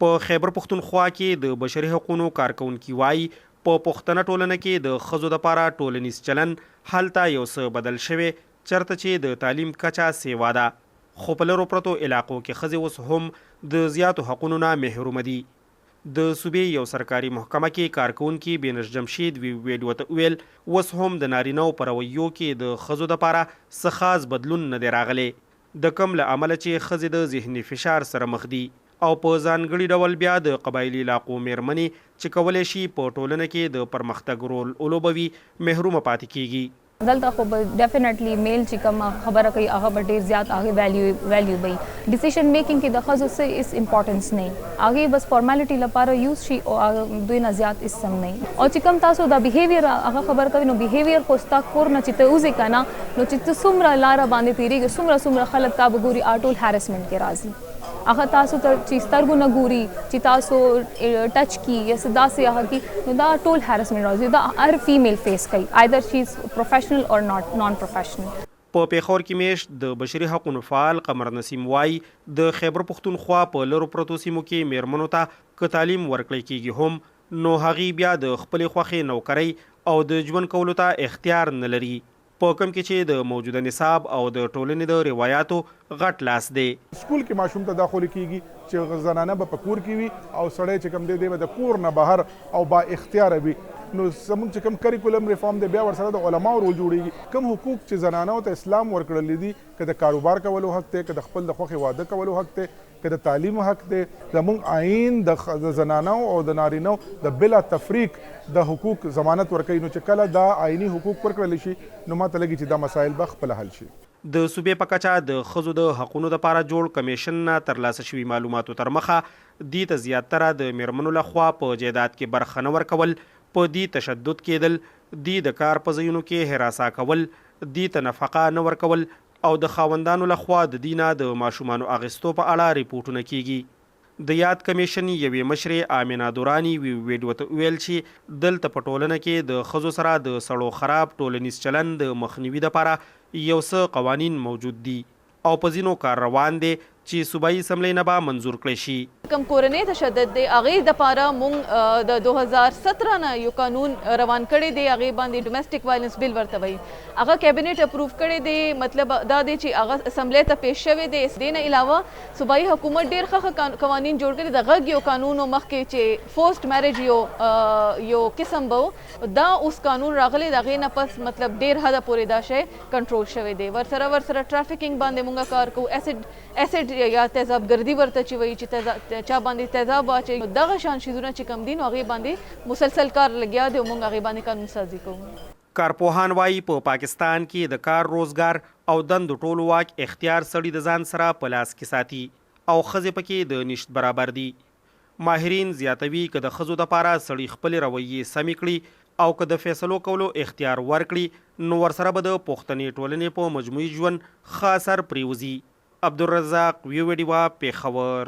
په خیبر پښتونخوا کې د بشري حقوقو کارکونکي وایي په پښتنه ټولنه کې د ښځو دپاره ټولنیز چلن هلته یو څه بدل شوی چرته چې د تعلیم کچه سیوا ده، خو په لرو پرتو علاقو کې ښځې اوس هم د زیاتو حقونو نه محرومه دي. د صوبې یو سرکاري محکمه کې کارکونکي بینش جمشید ویډیو ته ویل اوس هم د نارینهو په رویو کې د ښځو دپاره څه خاص بدلون نه دی راغلی، د کوم له امله چې ښځې د ذهني فشار سره مخ دي او په ځانګړي ډول بیا د قبایلي علاقو میرمنې چې کولی شي په ټولنه کې د پرمختګ رول ولوبوي محرومه پاتې کیږي. دلته خو به ډیفینټلی میل چې کوم خبره کوي هغه به ډیر زیات هغه ویلیو وي. ډیسیژن میکینګ کې د ښځو څه اس امپورټنس نه هغه بس فارمالیټي لپاره یوز شي او دوی نه زیات اسم نه او چې کوم تاسو د بیهیویر هغه خبر کوي نو بیهیویر خو ستا کور نه چې ته اوځي کنه نو چې ته څومره لاره باندې تیریږي څومره خلک تا به ګوري اټول هریسمنت کې راځي. هغه تاسو ته چې سترګو نه ګوري چې تاسو ټچ کی یا داسې هغه کی نو دا ټول هریسمنت راځي. دا هر فیمیل فیس کوي ایدر شي از پروفیشنل اور نان پروفیشنل. په پیښور کې میشت د بشري حقوقو فعال قمر نسیم وایي د خیبر پښتونخوا په لرو پرتو سیمو کې میرمنو ته که تعلیم ورکړی کیږي هم نو هغې بیا د خپلې خوښې نوکرۍ او د ژوند کولو ته اختیار نه لري، په کوم کې چې د موجوده نصاب او د ټولنې د روایاتو غټ لاس دی. سکول کې ماشوم ته داخله کیږي چې زنانه به په کور کې وي او سړی چې کوم دی به د کور نه بهر او با اختیار وي. نو زموږ چې کوم کریکولم ریفارم دی بیا ورسره د علماو رول جوړیږي. کوم حقوق چې زنانو ته اسلام ورکړل دي که د کاروبار کولو حق دی، که د خپل د خوښې واده کولو حق دی، که د تعلیم حق دی، زموږ آئین د زنانو او د نارینو د بلا تفریق د حقوق ضمانت ورکوي. نو چې کله دا آئینی حقوق ورکړل شي نو ماته لګي چې دا مسایل به خپل حل شي. د صوبې په کچه د ښځو د حقونو دپاره جوړ کمیشن نه ترلاسه شوي معلوماتو تر مخه دې ته زیاتره د میرمنو لخوا په جایداد کې برخه نه ورکول، په دې تشدد کېدل، دې د کار په ځایونو کې هراسا کول، دې ته نفقه نه ورکول او د خاوندانو لخوا د دې نه د ماشومانو اخیستو په اړه ریپورټونه کیږي. د یاد کمیشن یوې مشرې آمینه دورانی ویډیو ته ویل چې دلته په ټولنه کې د ښځو سره د سړو خراب ټولنیز چلن د مخنیوي دپاره یو څه قوانین موجود دي او په ځینو کار روان دی چې صوبایي اسمبلی نه به منظور کړی شي. کم کورنۍ تشدد دی هغې دپاره مونږ د 2017 نه یو قانون روان کړی دی، هغې باندې ډومestic وایلنس بل ورته وایي. هغه کیبنټ اپروف کړی دی. مطلب دا دی چې هغه اسمبلی ته پیش شوی دی. دې نه علاوه صوبایي حکومت ډېر ښه قوانین جوړ کړي. د غږ یو قانون مخکې چې فورسډ میرج یو قسم به دا اوس قانون راغلی د هغې نه پس مطلب ډېر حده پورې دا شی کنټرول شوی دی. ورسره ټرافیکینګ باندې مونږ کار کوو، اسید یا تیزاب ګردي ورته چې وایي چې چا باندې تیزاب واچوي. دغه شان شیزونه چې کم دي نو هغې باندې مسلسل کار لګیا دی او موږ هغې باندې قانون سازي کوو. کارپوهان وایي په پاکستان کې د کار روزګار او دندو ټولو واک اختیار سړي د ځان سره په لاس کې ساتي او ښځې پکې د نشت برابر دي. ماهرین زیاتوي که د ښځو دپاره سړي خپلې رویې سمې کړي او که د فیصلو کولو اختیار ورکړي نو ورسره به د پښتنې ټولنې په مجموعي ژوند ښه اثر پرېوځي. عبدالرزاق ویو ویډیوا، پېښور.